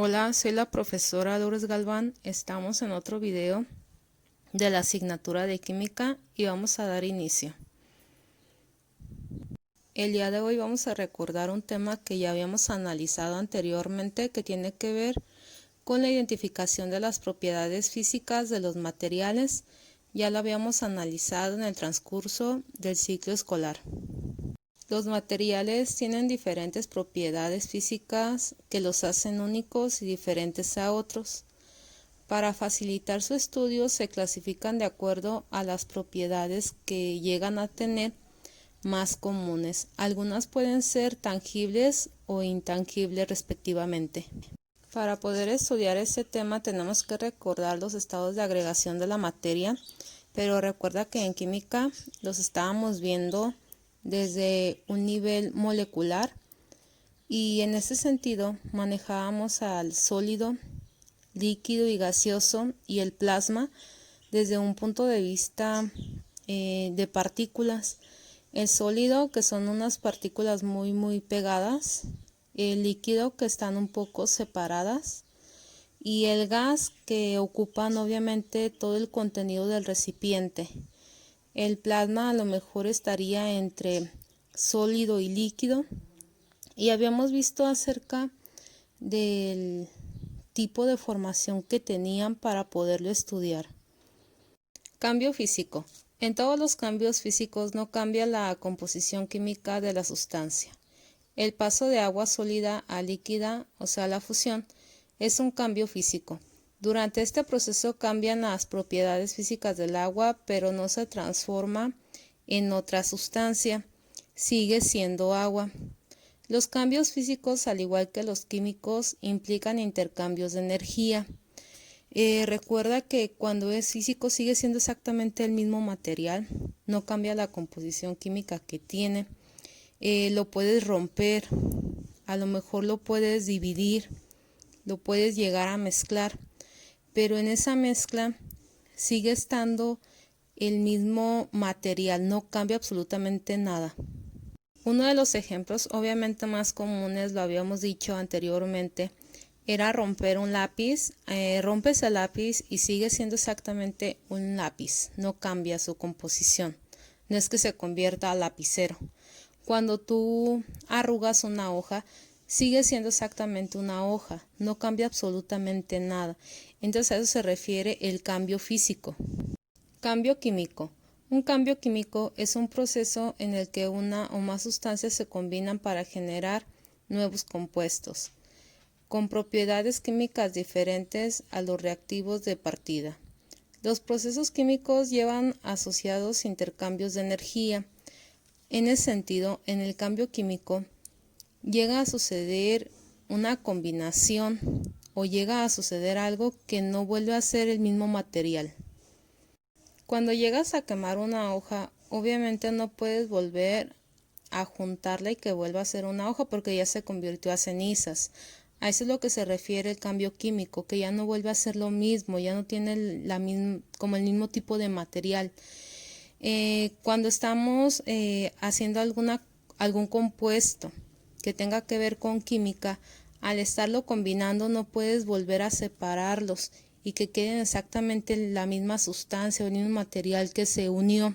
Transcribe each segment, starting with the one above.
Hola, soy la profesora Lourdes Galván. Estamos en otro video de la asignatura de química y vamos a dar inicio. El día de hoy vamos a recordar un tema que ya habíamos analizado anteriormente, que tiene que ver con la identificación de las propiedades físicas de los materiales. Ya lo habíamos analizado en el transcurso del ciclo escolar. Los materiales tienen diferentes propiedades físicas que los hacen únicos y diferentes a otros. Para facilitar su estudio se clasifican de acuerdo a las propiedades que llegan a tener más comunes. Algunas pueden ser tangibles o intangibles respectivamente. Para poder estudiar este tema tenemos que recordar los estados de agregación de la materia, pero recuerda que en química los estábamos viendo desde un nivel molecular y en ese sentido manejábamos al sólido, líquido y gaseoso y el plasma desde un punto de vista de partículas. El sólido, que son unas partículas muy pegadas, el líquido, que están un poco separadas, y el gas, que ocupan obviamente todo el contenido del recipiente. El plasma a lo mejor estaría entre sólido y líquido, y habíamos visto acerca del tipo de formación que tenían para poderlo estudiar. Cambio físico. En todos los cambios físicos no cambia la composición química de la sustancia. El paso de agua sólida a líquida, o sea, la fusión, es un cambio físico. Durante este proceso cambian las propiedades físicas del agua, pero no se transforma en otra sustancia. Sigue siendo agua. Los cambios físicos, al igual que los químicos, implican intercambios de energía. Recuerda que cuando es físico sigue siendo exactamente el mismo material, no cambia la composición química que tiene. Lo puedes romper, a lo mejor lo puedes dividir, lo puedes llegar a mezclar, pero en esa mezcla sigue estando el mismo material, no cambia absolutamente nada. Uno de los ejemplos obviamente más comunes, lo habíamos dicho anteriormente, era romper un lápiz. Rompes el lápiz y sigue siendo exactamente un lápiz, no cambia su composición, no es que se convierta a lapicero. Cuando tú arrugas una hoja, sigue siendo exactamente una hoja, no cambia absolutamente nada. Entonces a eso se refiere el cambio físico. Cambio químico. Un cambio químico es un proceso en el que una o más sustancias se combinan para generar nuevos compuestos, con propiedades químicas diferentes a los reactivos de partida. Los procesos químicos llevan asociados intercambios de energía. En ese sentido, en el cambio químico llega a suceder una combinación o llega a suceder algo que no vuelve a ser el mismo material. Cuando llegas a quemar una hoja, obviamente no puedes volver a juntarla y que vuelva a ser una hoja porque ya se convirtió a cenizas. A eso es lo que se refiere el cambio químico, que ya no vuelve a ser lo mismo, ya no tiene como el mismo tipo de material. Cuando estamos haciendo algún compuesto que tenga que ver con química, al estarlo combinando no puedes volver a separarlos y que queden exactamente la misma sustancia o el mismo material que se unió.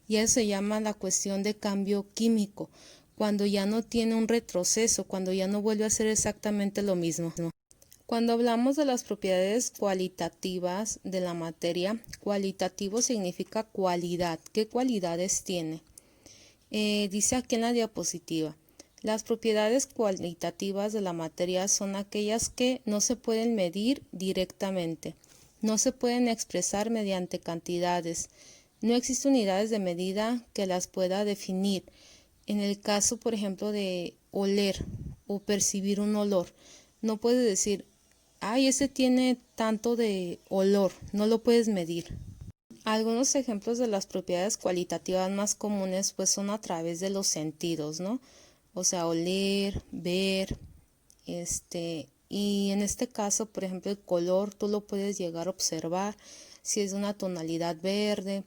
Y eso se llama la cuestión de cambio químico, cuando ya no tiene un retroceso, cuando ya no vuelve a ser exactamente lo mismo. Cuando hablamos de las propiedades cualitativas de la materia, cualitativo significa cualidad. ¿Qué cualidades tiene? Dice aquí en la diapositiva, las propiedades cualitativas de la materia son aquellas que no se pueden medir directamente, no se pueden expresar mediante cantidades, no existen unidades de medida que las pueda definir. En el caso, por ejemplo, de oler o percibir un olor, no puedes decir, ay, ese tiene tanto de olor, no lo puedes medir. Algunos ejemplos de las propiedades cualitativas más comunes pues son a través de los sentidos, ¿no? O sea, oler, ver, y en este caso, por ejemplo, el color tú lo puedes llegar a observar, si es de una tonalidad verde,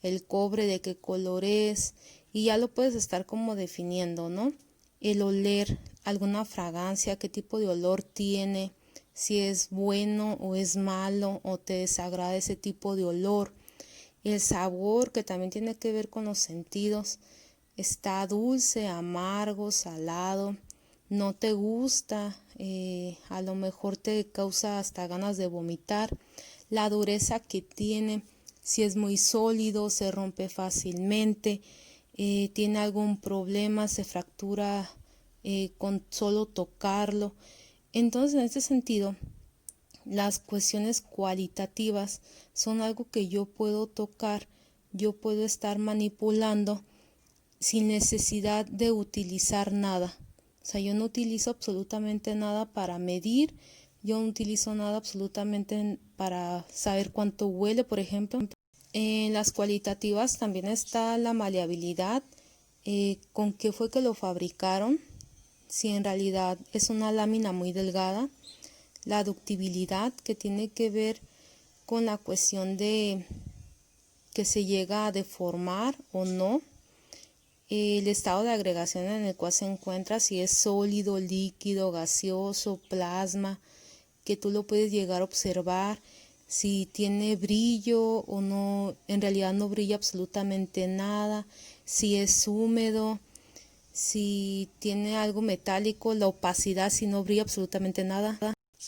el cobre de qué color es, y ya lo puedes estar como definiendo, ¿no? El oler, alguna fragancia, qué tipo de olor tiene, si es bueno o es malo o te desagrada ese tipo de olor. El sabor, que también tiene que ver con los sentidos, está dulce, amargo, salado, no te gusta, a lo mejor te causa hasta ganas de vomitar. La dureza que tiene, si es muy sólido, se rompe fácilmente, tiene algún problema, se fractura con solo tocarlo. Entonces, en este sentido, las cuestiones cualitativas son algo que yo puedo tocar, yo puedo estar manipulando sin necesidad de utilizar nada. O sea, yo no utilizo absolutamente nada para medir, yo no utilizo nada absolutamente para saber cuánto huele, por ejemplo. En las cualitativas también está la maleabilidad, con qué fue que lo fabricaron, si en realidad es una lámina muy delgada, la ductibilidad, que tiene que ver con la cuestión de que se llega a deformar o no, el estado de agregación en el cual se encuentra, si es sólido, líquido, gaseoso, plasma, que tú lo puedes llegar a observar, si tiene brillo o no, en realidad no brilla absolutamente nada, si es húmedo, si tiene algo metálico, la opacidad, si no brilla absolutamente nada.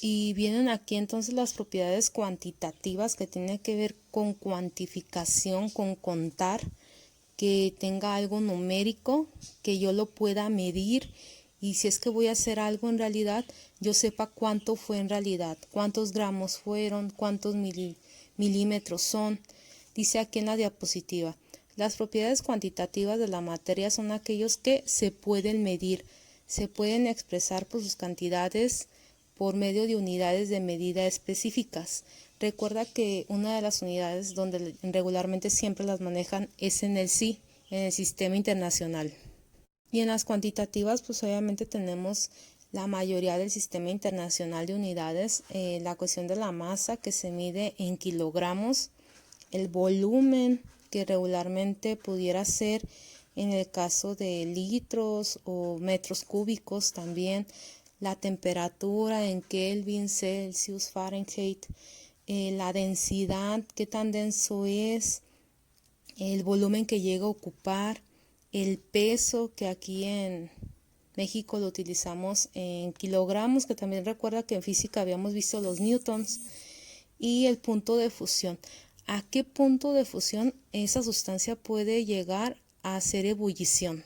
Y vienen aquí entonces las propiedades cuantitativas, que tienen que ver con cuantificación, con contar, que tenga algo numérico, que yo lo pueda medir, y si es que voy a hacer algo en realidad, yo sepa cuánto fue en realidad, cuántos gramos fueron, cuántos milímetros son. Dice aquí en la diapositiva, las propiedades cuantitativas de la materia son aquellos que se pueden medir, se pueden expresar por sus cantidades por medio de unidades de medida específicas. Recuerda que una de las unidades donde regularmente siempre las manejan es en el SI, en el Sistema Internacional. Y en las cuantitativas, pues obviamente tenemos la mayoría del Sistema Internacional de Unidades, la cuestión de la masa, que se mide en kilogramos, el volumen, que regularmente pudiera ser en el caso de litros o metros cúbicos también, la temperatura en Kelvin, Celsius, Fahrenheit, la densidad, qué tan denso es, el volumen que llega a ocupar, el peso, que aquí en México lo utilizamos en kilogramos, que también recuerda que en física habíamos visto los newtons, y el punto de fusión. ¿A qué punto de fusión esa sustancia puede llegar a hacer ebullición?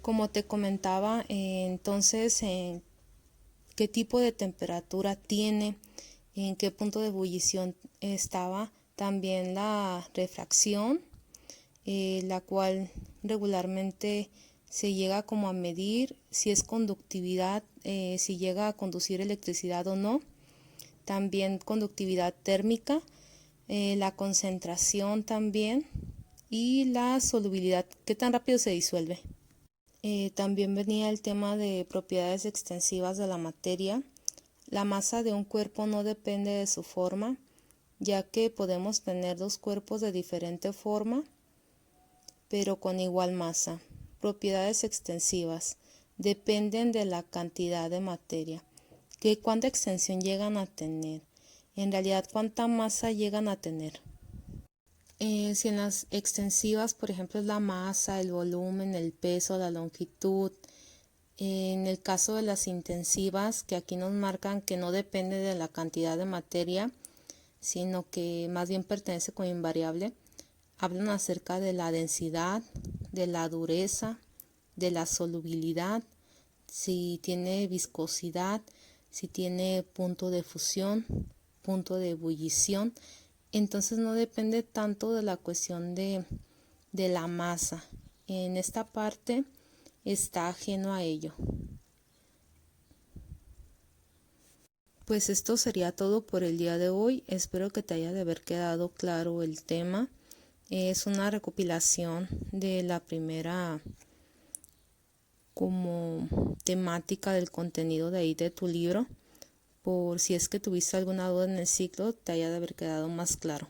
Como te comentaba, entonces, qué tipo de temperatura tiene, en qué punto de ebullición estaba, también la refracción, la cual regularmente se llega como a medir, si es conductividad, si llega a conducir electricidad o no, también conductividad térmica, la concentración también, y la solubilidad, qué tan rápido se disuelve. También venía el tema de propiedades extensivas de la materia. La masa de un cuerpo no depende de su forma, ya que podemos tener dos cuerpos de diferente forma, pero con igual masa. Propiedades extensivas dependen de la cantidad de materia, que cuánta extensión llegan a tener, en realidad cuánta masa llegan a tener. Si en las extensivas, por ejemplo, es la masa, el volumen, el peso, la longitud. En el caso de las intensivas, que aquí nos marcan que no depende de la cantidad de materia, sino que más bien pertenece como invariable, hablan acerca de la densidad, de la dureza, de la solubilidad, si tiene viscosidad, si tiene punto de fusión, punto de ebullición. Entonces no depende tanto de la cuestión de la masa. En esta parte está ajeno a ello. Pues esto sería todo por el día de hoy. Espero que te haya de haber quedado claro el tema. Es una recopilación de la primera como temática del contenido de ahí de tu libro. Por si es que tuviste alguna duda en el ciclo, te haya de haber quedado más claro.